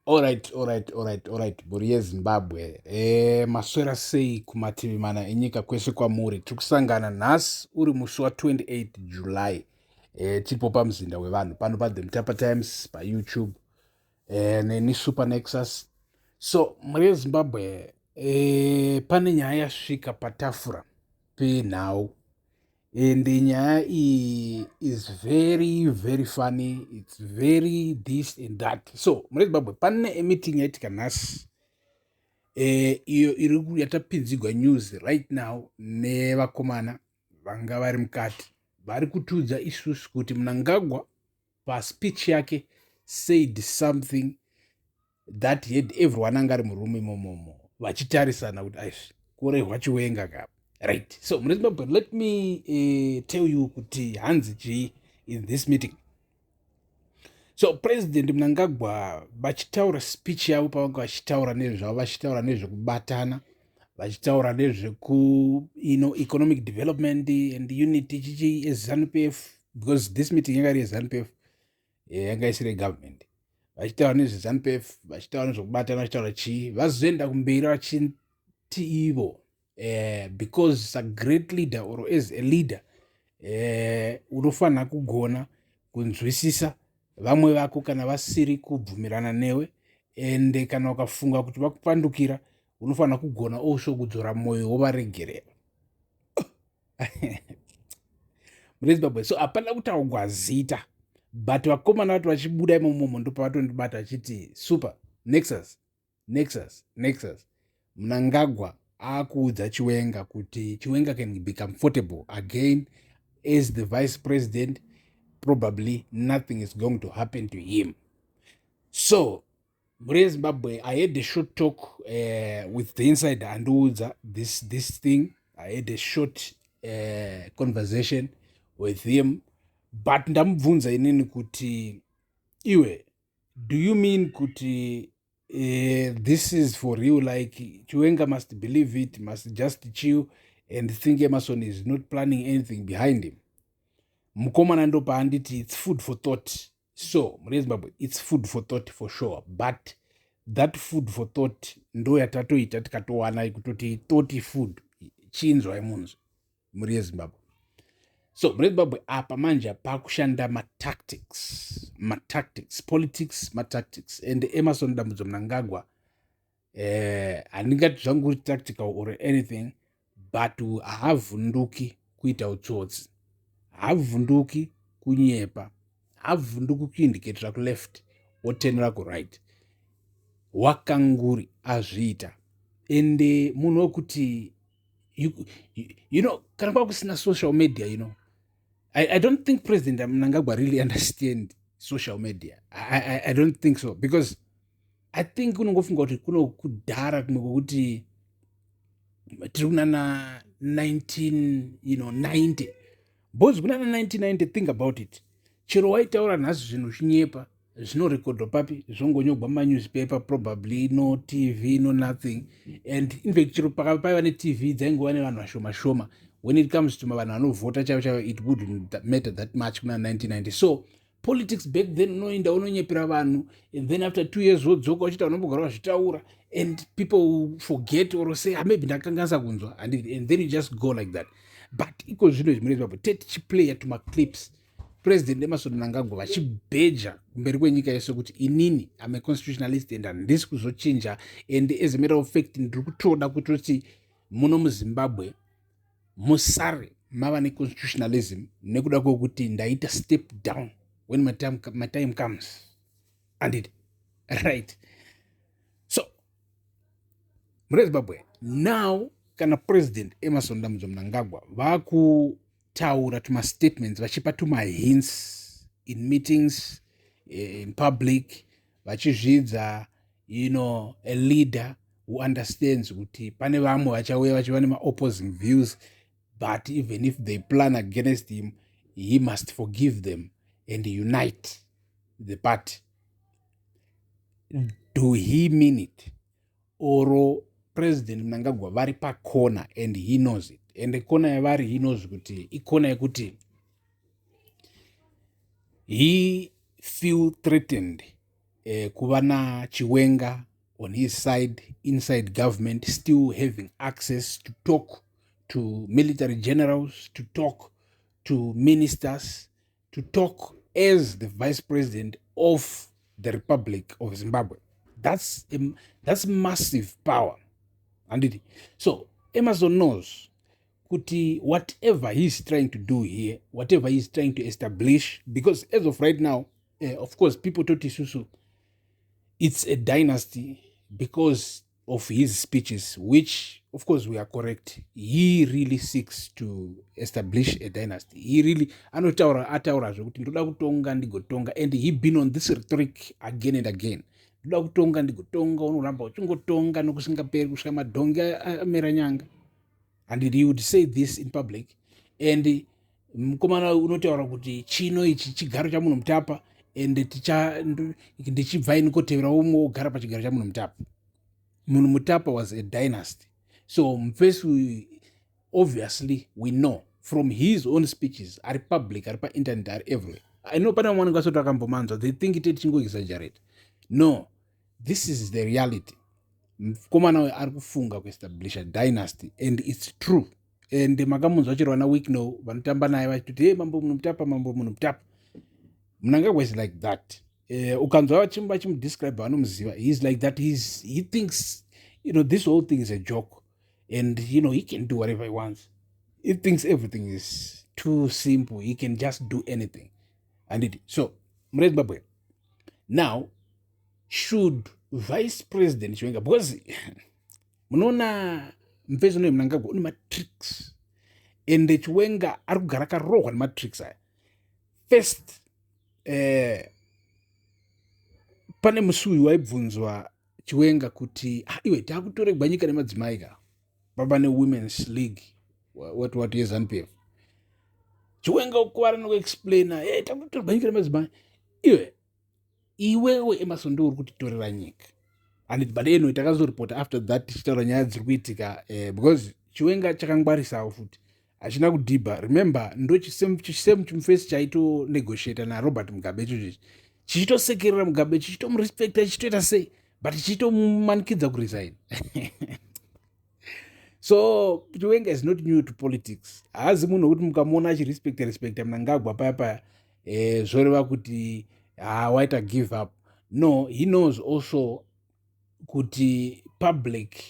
Alright. Mhuri yeZimbabwe. Maswera sei kumativi mana enyika kwese kwamuri. Tiri kusangana nhasi uri musi wa28 July. Tiripo pamuzinda wevanhu pano paThe Mutapa Times paYouTube neni Super Nexus. So mhuri yeZimbabwe, pane nyaya yasvika patafura penhau. And nyaya iyi is very funny. It's very this and that. So mhuri yeZimbabwe, pane meeting yaitika nhasi iyo yatapinzigwa news right now nevakomana vanga vari mukati vari kutiudza isusu kuti Mnangagwa paspeech yake said something that had everyone anga ari murumu imomomo vachitarisana kuti aizvi kurehwa Chiwenga kapa. Right. So mhuri yeZimbabwe, let me tell you kuti hanzi chii in this meeting. So President Mnangagwa vachitaura speech yavo pavanga vachitaura nezvavo, vachitaura nezvekubatana, vachitaura nezveku economic development and unity chichi yeZANU-PF, because this meeting yanga iri yeZANU-PF, yanga isiri government. Vachitaura nezveZANU-PF, vachitaura nezvekubatana, vachitaura chii, vazoenda kumberi vachiti ivo because as a great leader or as a leader unofanira kugona kunzwisisa vamwe vako kana vasiri kubvumirana newe, ende kana ukafunga kuti vakupandukira unofanira kugona also kudzora mwoyo wovaregerera. Mhuri yeZimbabwe, so hapana kutaurwa zita, but vakomana vati vachibuda imomomo ndopavatondibata vachiti super nexus. Mnangagwa akuudza Chiwenga kuti Chiwenga can be comfortable again as the vice president. Probably nothing is going to happen to him. So mhuri yeZimbabwe, I had a short talk with the insider andiudza this thing. I had a short conversation with him, but ndamubvunza inini kuti iwe, do you mean kuti this is for real, like Chiwenga must believe it, must just chill and think Emerson is not planning anything behind him? Mukomana ndo paanditi it's food for thought. So mhuri yeZimbabwe, it's food for thought for sure, but that food for thought ndo yatatoita tikatowana kutoti thought food chinzwai munzwa mhuri yeZimbabwe. So mhuri yeZimbabwe, apa manje pakushanda politics, and Emerson Dambudzo Mnangagwa handingati zvangu kuti tactical or anything, but haavhunduki kuita utsotsi, haavhunduki kunyepa, haavhunduki kuindicatira kuleft wotenera kuright, wakanguri azviita. Ende munhu wekuti you know kana kwakusina social media, I don't think President Mnangagwa really understand social media. I don't think so, because I think unongofunga kuti kuno kudhara kumwe kwokuti tiri kunana 1990. Because kunana 1990, think about it. Chero waitaura nhasi zvinhu zvinyepa zvinorekodwa papi, zvongonyogwa manewspaper, probably no TV, no nothing. And in fact chero pakapaiva neTV dzaingova nevanhu vashoma. When it comes to vanhu vanovhota chaivo, it wouldn't matter that much kuna 1990. So politics back then unoenda unonyepera vanhu, and then after 2 years wodzoka uchita unombogara wazvitaura, and people forget or say maybe ndakanganisa kunzwa, and then you just go like that. But iko zvino zvimwe zvapo tete chiplayer tumaclips President Emerson Mnangagwa vachibheja kumberi kwenyika yese kuti inini I'm a constitutionalist and handisi kuzochinja, and as a matter of fact ndiri kutoda kutoti muno muZimbabwe musare mava neconstitutionalism nekuda kwokuti ndaita step down when my time comes. And it right. So mhuri yeZimbabwe, now kana President Emerson Dambudzo Mnangagwa vakutaura tumastatements vachipa tumahints in meetings, in public, vachizvidza a leader who understands kuti pane vamwe vachauya vachiva nema-opposing views, but even if they plan against him, he must forgive them and unite the party. Do he mean it? Or President Mnangagwa vari pakona and he knows it? And the kona yavari he knows kuti ikona yekuti he feel threatened kuvana Chiwenga on his side, inside government, still having access to talk to military generals, to talk to ministers, to talk as the vice president of the Republic of Zimbabwe. That's massive power. And so Emerson knows kuti whatever he's trying to do here, whatever he's trying to establish, because as of right now, of course, people thought it's a dynasty because of his speeches, which, of course, we are correct. He really seeks to establish a dynasty. He really, ataura kuti ndoda kutonga ndigotonga, and he been on this rhetoric again and again. Ndoda kutonga ndigotonga, unoramba uchingotonga nokusingaperi kusvika madhonge amera nyanga. And he would say this in public. And mukomana unotaura kuti chino ichi chigaro chamunhu mutapa, and ndichibva inikotevera umwe ogara pachigaro chamunhu mutapa. Munhu mutapa was a dynasty. So first, obviously we know from his own speeches, ari public, ari pa-internet, ari everywhere. I know pana mwana kasota akambomanzwa, they think it chingo exaggerate. No, this is the reality. Komana ari kufunga kuestablish a dynasty, and it's true. And makamunzwa chero wana week no vanotamba naye vachiti hey, mambo munhu mutapa, mambo munhu mutapa. Mnangagwa is like that. Ukanzwa vachimudescribe vanomuziva, he's like that. He thinks, this whole thing is a joke, and he can do whatever he wants. He thinks everything is too simple. He can just do anything. And so Zimbabwe now, should Vice President Chiwenga, because munoona mpezo no Mnangagwa une matricks, and Chiwenga ari kugara akarohwa nematricks aya. First, pane musuwi waibvunzwa Chiwenga kuti iwe takutoregwa nyika nemadzimai ka baba newomen's league what yeZANU-PF. Chiwenga ukuvara nokuexplaina takutoregwa nyika nemadzimai. Iwewe Emerson ndo uri kutitorera nyika. And but anyway, takazoripota after that tichitaura nyaya dziri kuitika, because Chiwenga chakangwarisawo futi hachina kudhibha. Remember, ndo chisemu chimufesi chaito negotiata naRobert Mugabe ichochi chichitosekerera Mugabe, chichitomurespecta, chichitoita sei, but chichitomumanikidza kuresign. So Chiwenga is not new to politics. Haazi munhu wekuti mukamuona achirespecta Mnangagwa paya zvoreva kuti waita give up. No, he knows also kuti public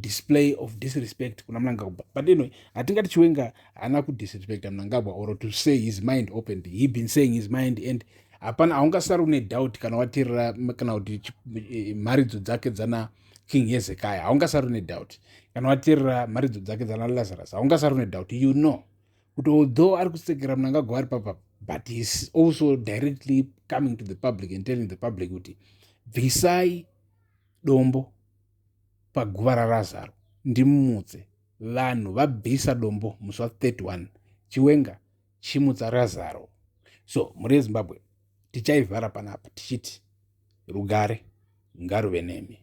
display of disrespect kuna Mnangagwa. But anyway, hatingati Chiwenga haana kudisrespecta Mnangagwa or to say his mind openly. He been saying his mind, and hapana haungasari une doubt kana wateerera kana kuti mharidzo dzake dzana King Hezekiah, haungasari une doubt. Kana wateerera mharidzo dzake dzana Lazarus, haungasari une doubt. You know kuti although ari kusekera Mnangagwa ari papa, but he's also directly coming to the public and telling the public kuti bvisai dombo paguva raRazaro, ndimutse vanhu vabvisa dombo musi wa31, Chiwenga chimutsa Razaro. So muri Zimbabwe tichaivhara panapa tichiti rugare ngaruve nemi.